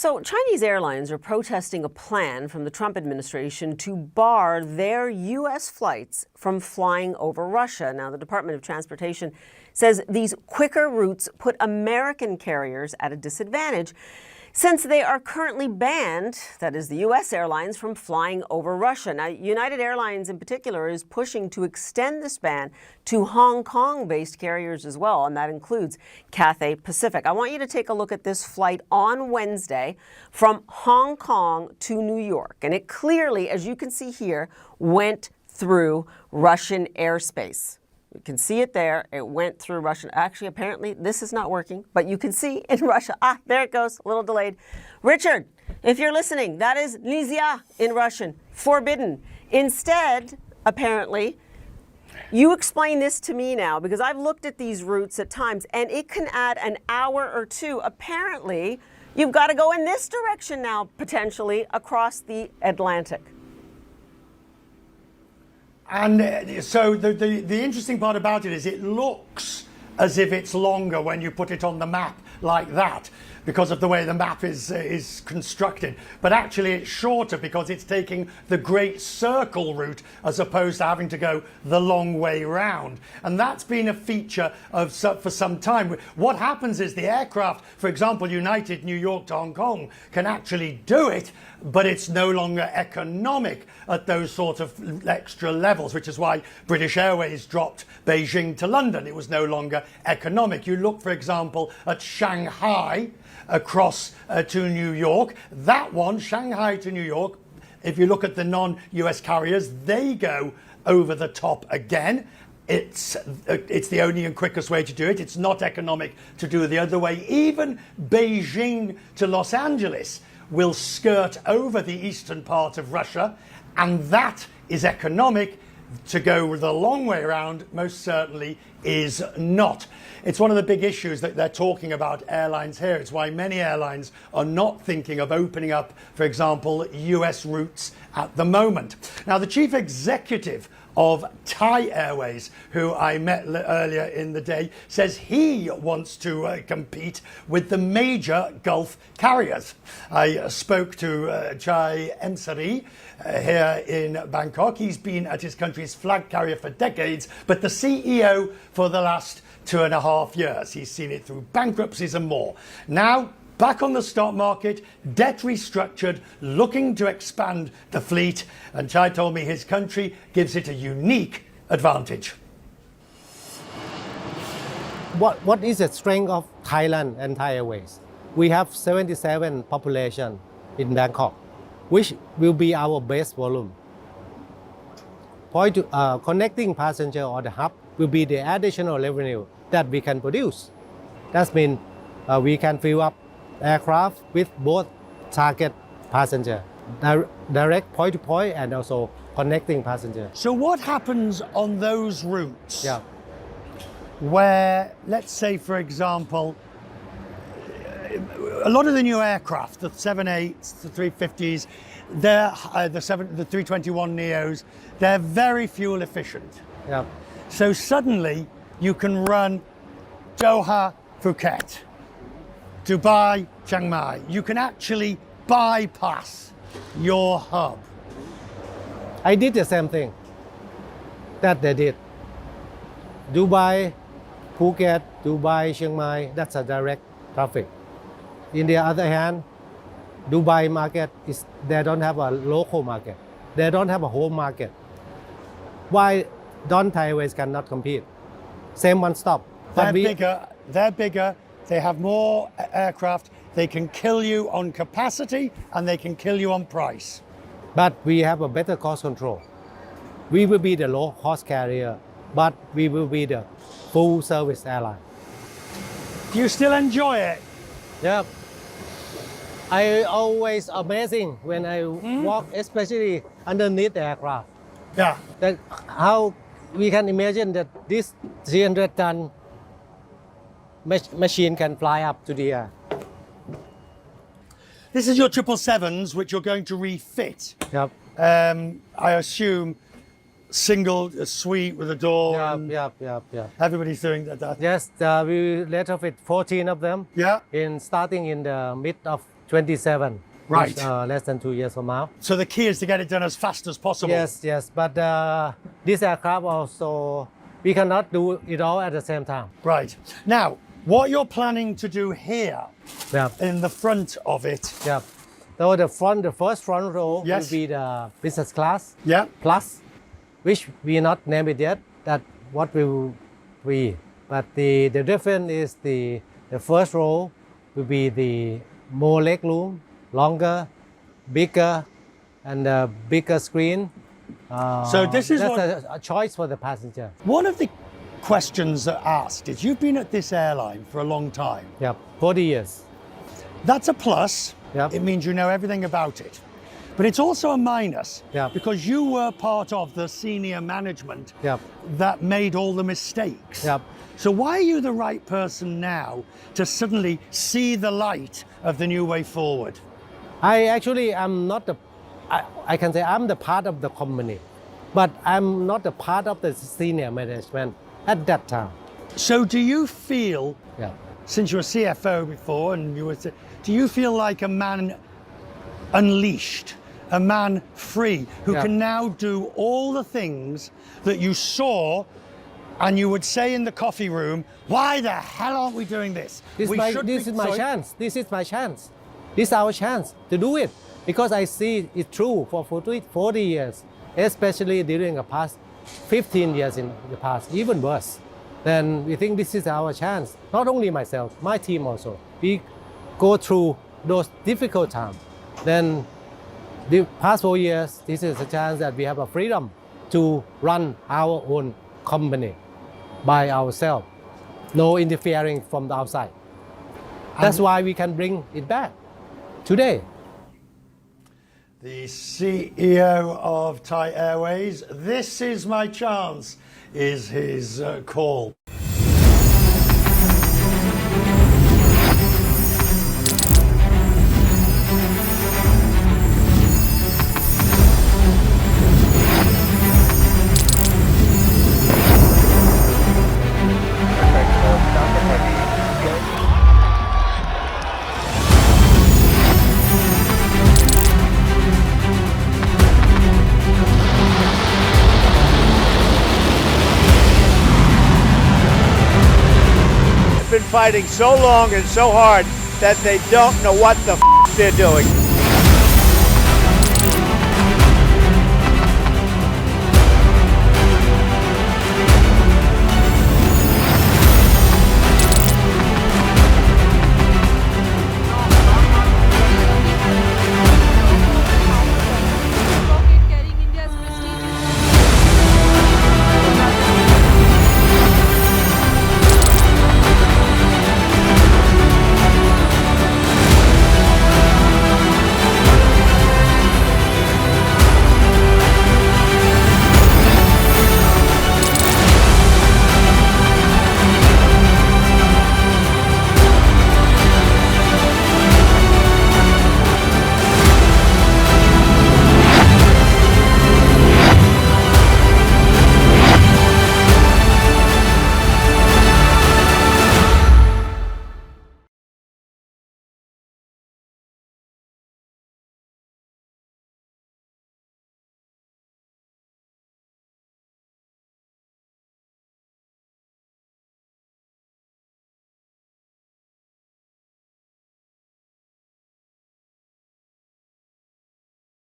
So Chinese airlines are protesting a plan from the Trump administration to bar their U.S. flights from flying over Russia. Now, the Department of Transportation says these quicker routes put American carriers at a disadvantage since they are currently banned, that is the U.S. airlines, from flying over Russia. Now, United Airlines in particular is pushing to extend this ban to Hong Kong-based carriers as well, and that includes Cathay Pacific. I want you to take a look at this flight on Wednesday from Hong Kong to New York. And it clearly, as you can see here, went through Russian airspace. You can see it there. It went through Russian. Actually, apparently, this is not working, but you can see in Russia. There it goes, a little delayed. Richard, if you're listening, that is nizya in Russian, forbidden. Instead, apparently, you explain this to me now, because I've looked at these routes at times, and it can add an hour or two. Apparently, you've got to go in this direction now, potentially, across the Atlantic. And so the interesting part about it is it looks as if it's longer when you put it on the map like that, because of the way the map is constructed. But actually it's shorter because it's taking the Great Circle route as opposed to having to go the long way round. And that's been a feature of for some time. What happens is the aircraft, for example, United New York to Hong Kong, can actually do it, but it's no longer economic at those sort of extra levels, which is why British Airways dropped Beijing to London. It was no longer economic. You look, for example, at Shanghai across to New York. That one, Shanghai to New York, if you look at the non-US carriers, they go over the top again. It's the only and quickest way to do it. It's not economic to do it the other way. Even Beijing to Los Angeles will skirt over the eastern part of Russia, and that is economic. To go the long way around most certainly is not. It's one of the big issues that they're talking about airlines here. It's why many airlines are not thinking of opening up, for example, US routes at the moment. Now, the chief executive of Thai Airways, who I met earlier in the day, says he wants to compete with the major Gulf carriers. I spoke to Chai Emsari here in Bangkok. He's been at his country's flag carrier for decades, but the CEO for the last 2.5 years. He's seen it through bankruptcies and more. Now, back on the stock market, debt restructured, looking to expand the fleet, and Chai told me his country gives it a unique advantage. What is the strength of Thailand and Thai Airways? We have 77 population in Bangkok, which will be our base volume. Connecting passenger or the hub will be the additional revenue that we can produce. That means we can fill up aircraft with both target passenger, direct point to point, and also connecting passenger. So what happens on those routes? Yeah. Where, let's say, for example, a lot of the new aircraft, the 78s, the 350s, the 321 Neos, they're very fuel efficient. Yeah. So suddenly you can run Doha, Phuket, Dubai, Chiang Mai. You can actually bypass your hub. I did the same thing that they did. Dubai, Phuket, Dubai, Chiang Mai, that's a direct traffic. In the other hand, Dubai market they don't have a local market. They don't have a home market. Why don't Thai Airways cannot compete? Same one stop. They're bigger, they have more aircraft, they can kill you on capacity and they can kill you on price. But we have a better cost control. We will be the low cost carrier, but we will be the full service airline. Do you still enjoy it? Yeah. I always amazing when I walk, especially underneath the aircraft. Yeah. That how we can imagine that this 300-ton machine can fly up to the air. This is your 777s, which you're going to refit. Yep. I assume single suite with a door. Yep. Everybody's doing that. Yes, we retrofit 14 of them. Yeah. Starting in the mid of 27. Right. which, less than 2 years from now. So the key is to get it done as fast as possible. Yes. But this aircraft also, we cannot do it all at the same time. Right. Now, what you're planning to do here Yeah. in the front of it. Yeah. So the first front row Yes. will be the business class Yeah. plus, which we not name it yet. That what will be. But the difference is the first row will be the more leg room, longer, bigger, and a bigger screen. So this is that's a choice for the passenger. One of the questions that asked is you've been at this airline for a long time. Yeah, 40 years. That's a plus. Yep. It means you know everything about it. But it's also a minus Yep. because you were part of the senior management Yep. that made all the mistakes. Yep. So why are you the right person now to suddenly see the light of the new way forward? I'm not the, I can say I'm the part of the company, but I'm not the part of the senior management at that time. So do you feel, Yeah. since you were CFO before and do you feel like a man unleashed, a man free, who Yeah. can now do all the things that you saw and you would say in the coffee room, why the hell aren't we doing this? This is my chance. This is my chance. This is our chance to do it because I see it true for 40 years, especially during the past 15 years in the past, even worse. Then we think this is our chance. Not only myself, my team also. We go through those difficult times. Then the past 4 years, this is a chance that we have a freedom to run our own company by ourselves. No interfering from the outside. That's why we can bring it back today. The CEO of Thai Airways, this is my chance, is his call. Been fighting so long and so hard that they don't know what the they're doing.